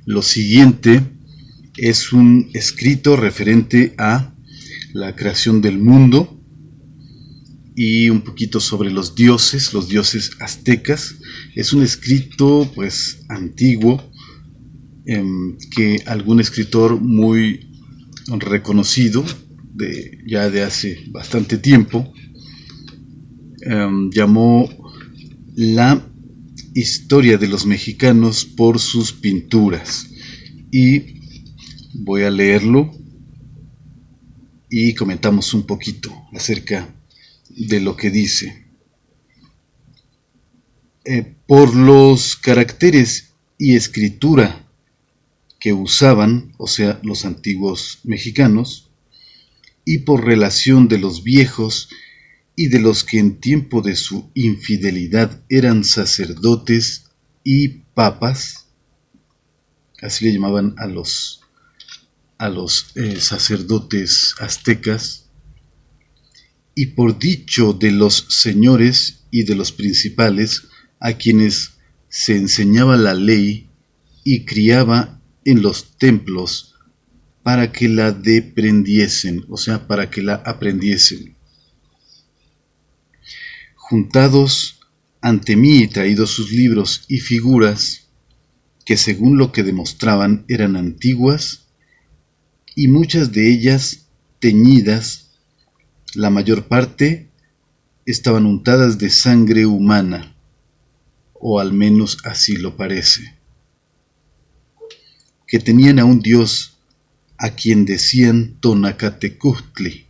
Lo siguiente es un escrito referente a la creación del mundo y un poquito sobre los dioses aztecas. Es un escrito pues antiguo, que algún escritor muy reconocido ya de hace bastante tiempo llamó la historia de los mexicanos por sus pinturas. Y voy a leerlo y comentamos un poquito acerca de lo que dice. Por los caracteres y escritura que usaban, o sea, los antiguos mexicanos, y por relación de los viejos y de los que en tiempo de su infidelidad eran sacerdotes y papas, así le llamaban a los sacerdotes aztecas, y por dicho de los señores y de los principales, a quienes se enseñaba la ley y criaba en los templos para que la deprendiesen, o sea, para que la aprendiesen. Juntados ante mí y traídos sus libros y figuras, que según lo que demostraban eran antiguas, y muchas de ellas teñidas, la mayor parte estaban untadas de sangre humana, o al menos así lo parece, que tenían a un dios a quien decían Tonacatecutli,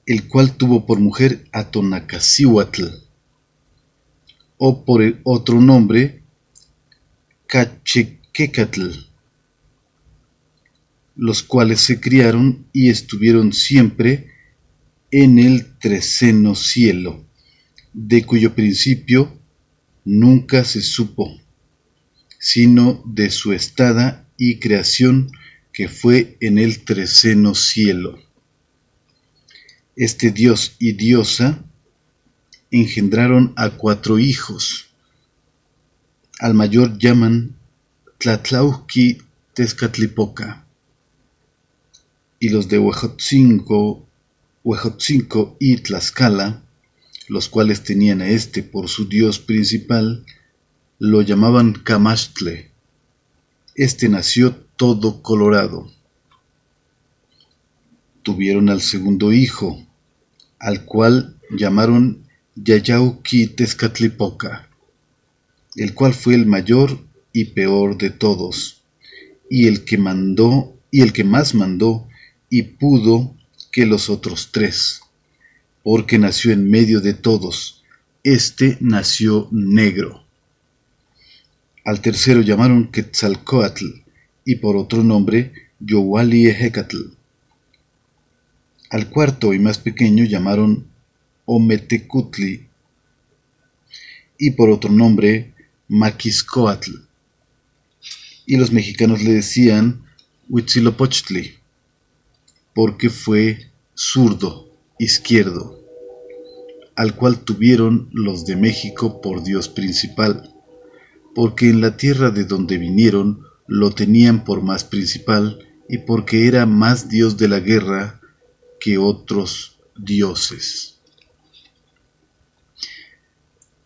el cual tuvo por mujer a Tonacacihuatl, o por el otro nombre Cachequecatl, los cuales se criaron y estuvieron siempre en el treceno cielo, de cuyo principio nunca se supo, sino de su estada y creación que fue en el treceno cielo. Este dios y diosa engendraron a 4 hijos. Al mayor llaman Tlatlauhqui Tezcatlipoca, y los de Huejotzinco y Tlaxcala, los cuales tenían a este por su dios principal, lo llamaban Camaxtle. Este nació todo colorado. Tuvieron al segundo hijo, al cual llamaron Yayauqui Tezcatlipoca, el cual fue el mayor y peor de todos, y el que más mandó y pudo que los otros 3, porque nació en medio de todos. Este nació negro. Al tercero llamaron Quetzalcoatl, y por otro nombre Yowaliehecatl. Al cuarto y más pequeño llamaron Ometecutli, y por otro nombre Maquiscoatl. Y los mexicanos le decían Huitzilopochtli, porque fue zurdo, izquierdo, al cual tuvieron los de México por dios principal, porque en la tierra de donde vinieron lo tenían por más principal, y porque era más dios de la guerra que otros dioses.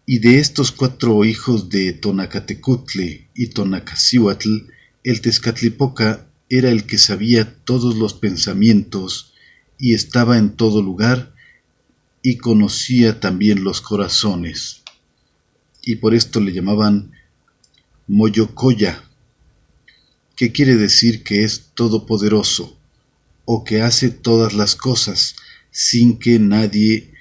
Y de estos 4 hijos de Tonacatecutli y Tonacacihuatl, el Tezcatlipoca era el que sabía todos los pensamientos y estaba en todo lugar y conocía también los corazones. Y por esto le llamaban Moyocoya, que quiere decir que es todopoderoso o que hace todas las cosas sin que nadie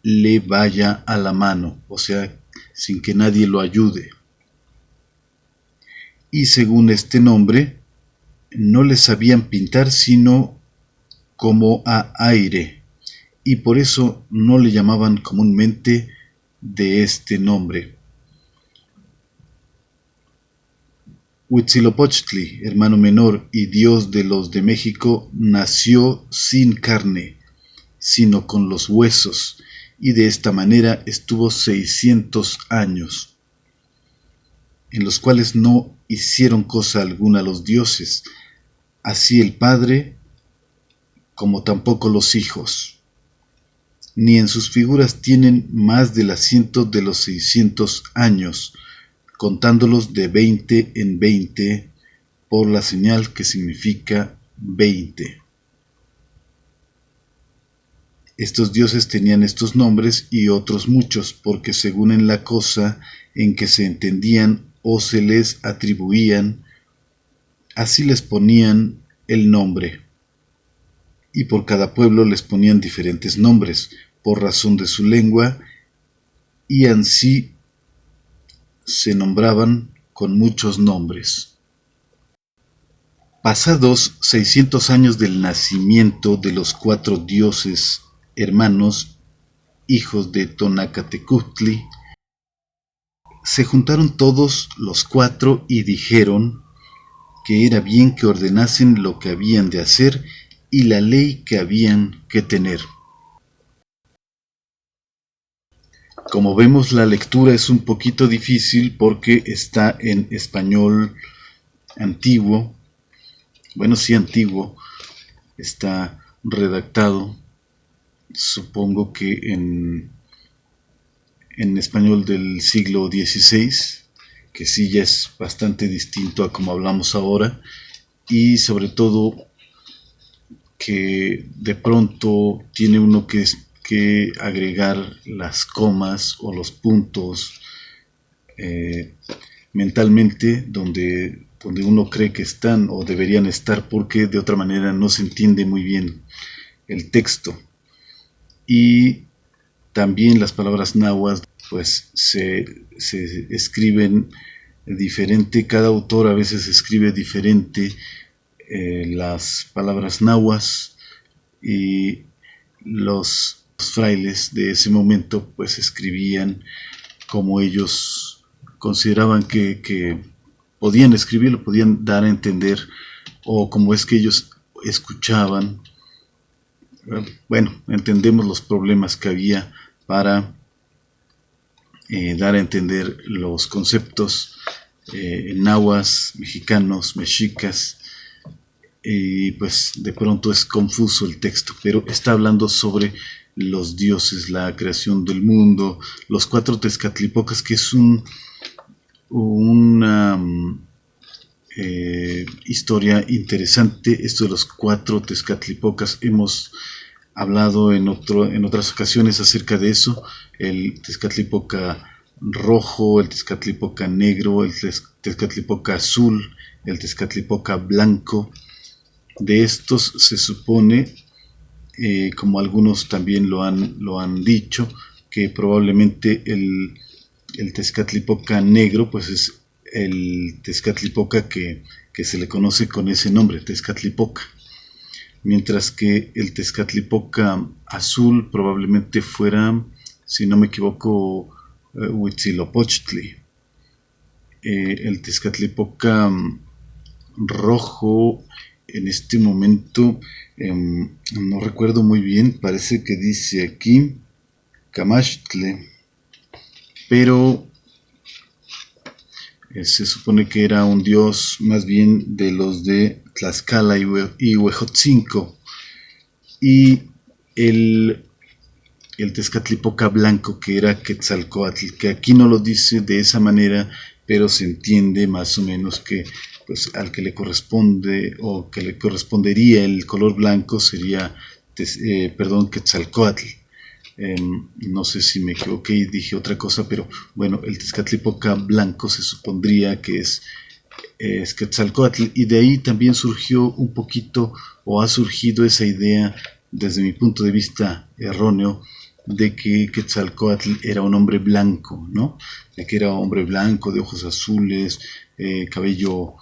le vaya a la mano, o sea, sin que nadie lo ayude. Y según este nombre, no le sabían pintar sino como a aire, y por eso no le llamaban comúnmente de este nombre. Huitzilopochtli, hermano menor y dios de los de México, nació sin carne, sino con los huesos, y de esta manera estuvo 600 años. en los cuales no hicieron cosa alguna a los dioses, así el Padre como tampoco los hijos, ni en sus figuras tienen más del asiento de los 600 años, contándolos de 20 en 20, por la señal que significa 20. Estos dioses tenían estos nombres y otros muchos, porque según en la cosa en que se entendían o se les atribuían, así les ponían el nombre. Y por cada pueblo les ponían diferentes nombres, por razón de su lengua, y ansí se nombraban con muchos nombres. Pasados 600 años del nacimiento de los 4 dioses hermanos, hijos de Tonacatecutli, se juntaron todos los 4 y dijeron que era bien que ordenasen lo que habían de hacer y la ley que habían que tener. Como vemos, la lectura es un poquito difícil porque está en español antiguo. Bueno, sí, antiguo. Está redactado, supongo que en español del siglo XVI, que sí ya es bastante distinto a como hablamos ahora, y sobre todo que de pronto tiene uno que agregar las comas o los puntos mentalmente donde uno cree que están o deberían estar, porque de otra manera no se entiende muy bien el texto. Y también las palabras nahuas pues se escriben diferente, cada autor a veces escribe diferente las palabras nahuas, y los frailes de ese momento pues escribían como ellos consideraban que podían escribirlo, podían dar a entender, o como es que ellos escuchaban. Bueno, entendemos los problemas que había para dar a entender los conceptos en nahuas, mexicanos, mexicas, y pues de pronto es confuso el texto, pero está hablando sobre los dioses, la creación del mundo, los 4 Tezcatlipocas, que es una historia interesante. Esto de los 4 Tezcatlipocas, hemos hablado en otras ocasiones acerca de eso: el Tezcatlipoca rojo, el Tezcatlipoca negro, el Tezcatlipoca azul, el Tezcatlipoca blanco. De estos se supone, como algunos también lo han dicho, que probablemente el Tezcatlipoca negro pues es el Tezcatlipoca que se le conoce con ese nombre, Tezcatlipoca, mientras que el Tezcatlipoca azul probablemente fuera, si no me equivoco, Huitzilopochtli. El Tezcatlipoca rojo, en este momento no recuerdo muy bien, parece que dice aquí Camaxtle, pero se supone que era un dios más bien de los de Tlaxcala y Huejotzinco. Y el Tezcatlipoca blanco, que era Quetzalcóatl, que aquí no lo dice de esa manera, pero se entiende más o menos que pues al que le corresponde o que le correspondería el color blanco sería Quetzalcóatl. No sé si me equivoqué y dije otra cosa, pero bueno, el Tezcatlipoca blanco se supondría que es Quetzalcóatl, y de ahí también surgió un poquito, o ha surgido esa idea desde mi punto de vista erróneo, de que Quetzalcóatl era un hombre blanco, ¿no? De que era un hombre blanco, de ojos azules, cabello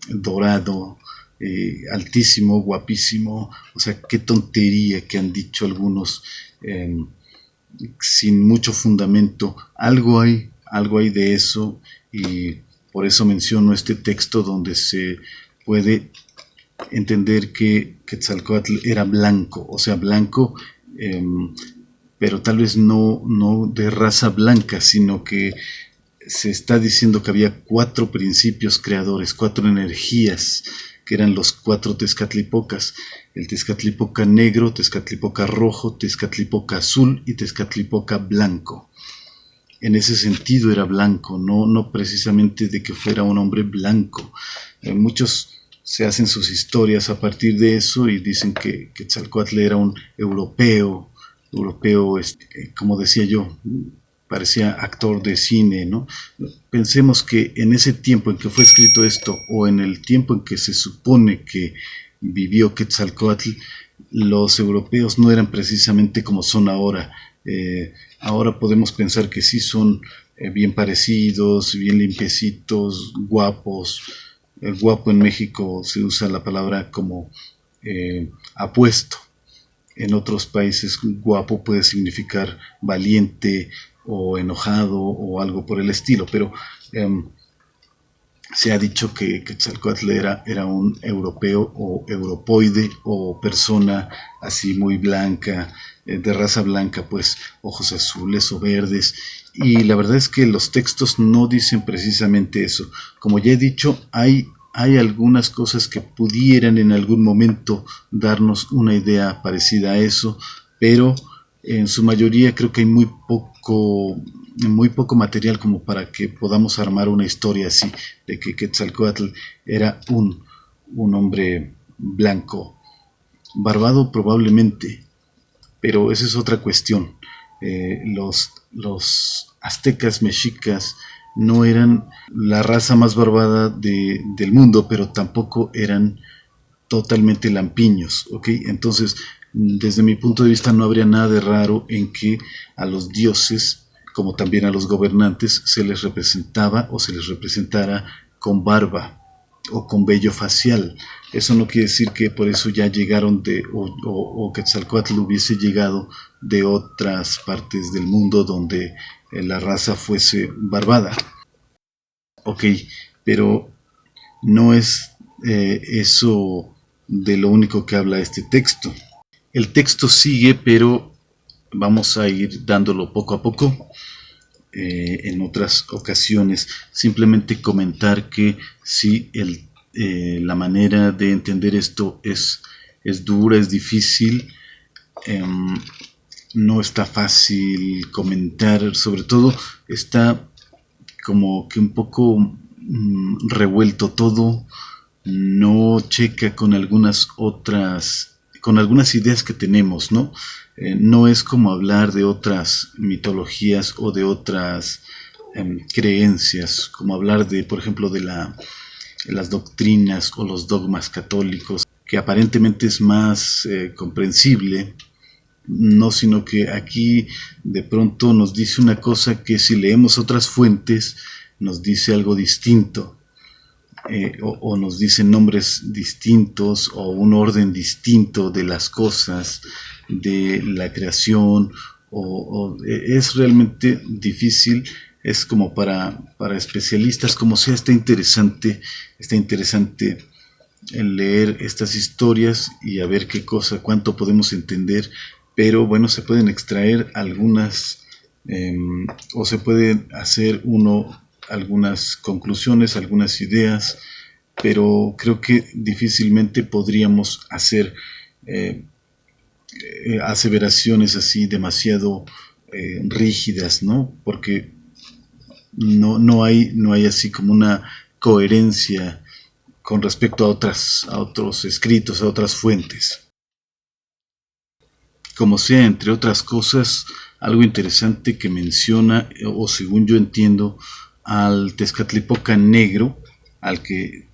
dorado, altísimo, guapísimo. O sea, qué tontería que han dicho algunos sin mucho fundamento. Algo hay de eso, y por eso menciono este texto donde se puede entender que Quetzalcóatl era blanco, o sea, blanco, pero tal vez no de raza blanca, sino que se está diciendo que había 4 principios creadores, 4 energías, que eran los 4 Tezcatlipocas: el Tezcatlipoca negro, Tezcatlipoca rojo, Tezcatlipoca azul y Tezcatlipoca blanco. En ese sentido era blanco, no precisamente de que fuera un hombre blanco. Muchos se hacen sus historias a partir de eso y dicen que Quetzalcóatl era un europeo, como decía yo, parecía actor de cine, ¿no? Pensemos que en ese tiempo en que fue escrito esto, o en el tiempo en que se supone que vivió Quetzalcóatl, los europeos no eran precisamente como son ahora. Ahora podemos pensar que sí son bien parecidos, bien limpiecitos, guapos. El guapo en México se usa la palabra como apuesto. En otros países guapo puede significar valiente o enojado o algo por el estilo, pero se ha dicho que Quetzalcóatl era un europeo o europoide o persona así muy blanca, de raza blanca, pues ojos azules o verdes. Y la verdad es que los textos no dicen precisamente eso. Como ya he dicho, hay algunas cosas que pudieran en algún momento darnos una idea parecida a eso, pero en su mayoría creo que hay muy poco material como para que podamos armar una historia así, de que Quetzalcóatl era un hombre blanco, barbado probablemente, pero esa es otra cuestión. Los aztecas mexicas no eran la raza más barbada del mundo, pero tampoco eran totalmente lampiños, ¿ok? Entonces, desde mi punto de vista, no habría nada de raro en que a los dioses, como también a los gobernantes, se les representaba o se les representara con barba o con vello facial. Eso no quiere decir que por eso ya llegaron o Quetzalcóatl hubiese llegado de otras partes del mundo donde la raza fuese barbada. Ok, pero no es eso de lo único que habla este texto. El texto sigue, pero vamos a ir dándolo poco a poco. En otras ocasiones, simplemente comentar que sí, la manera de entender esto es dura, es difícil, no está fácil comentar, sobre todo está como que un poco revuelto todo, no checa con algunas ideas que tenemos, ¿no? No es como hablar de otras mitologías o de otras creencias, como hablar de, por ejemplo, de las doctrinas o los dogmas católicos, que aparentemente es más comprensible, no, sino que aquí de pronto nos dice una cosa que si leemos otras fuentes nos dice algo distinto. O nos dicen nombres distintos o un orden distinto de las cosas, de la creación, es realmente difícil, es como para especialistas, como sea, está interesante en leer estas historias y a ver cuánto podemos entender, pero bueno, se pueden extraer algunas o se pueden hacer algunas conclusiones, algunas ideas, pero creo que difícilmente podríamos hacer aseveraciones así demasiado rígidas, ¿no? Porque no hay así como una coherencia con respecto a otros escritos, a otras fuentes. Como sea, entre otras cosas, algo interesante que menciona, o según yo entiendo, al Tezcatlipoca negro, al que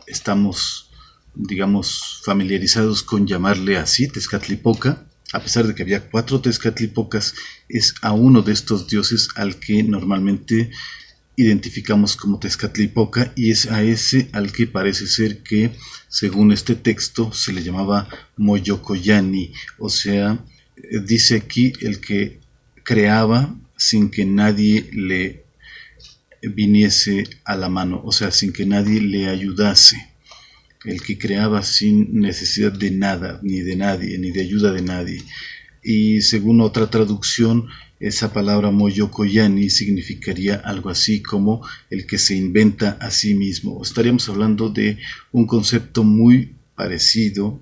estamos, digamos, familiarizados con llamarle así, Tezcatlipoca, a pesar de que había 4 Tezcatlipocas, es a uno de estos dioses al que normalmente identificamos como Tezcatlipoca, y es a ese al que parece ser que, según este texto, se le llamaba Moyocoyani, o sea, dice aquí el que creaba sin que nadie le viniese a la mano, o sea, sin que nadie le ayudase, el que creaba sin necesidad de nada, ni de nadie, ni de ayuda de nadie. y según otra traducción, esa palabra moyokoyani significaría algo así como el que se inventa a sí mismo. Estaríamos hablando de un concepto muy parecido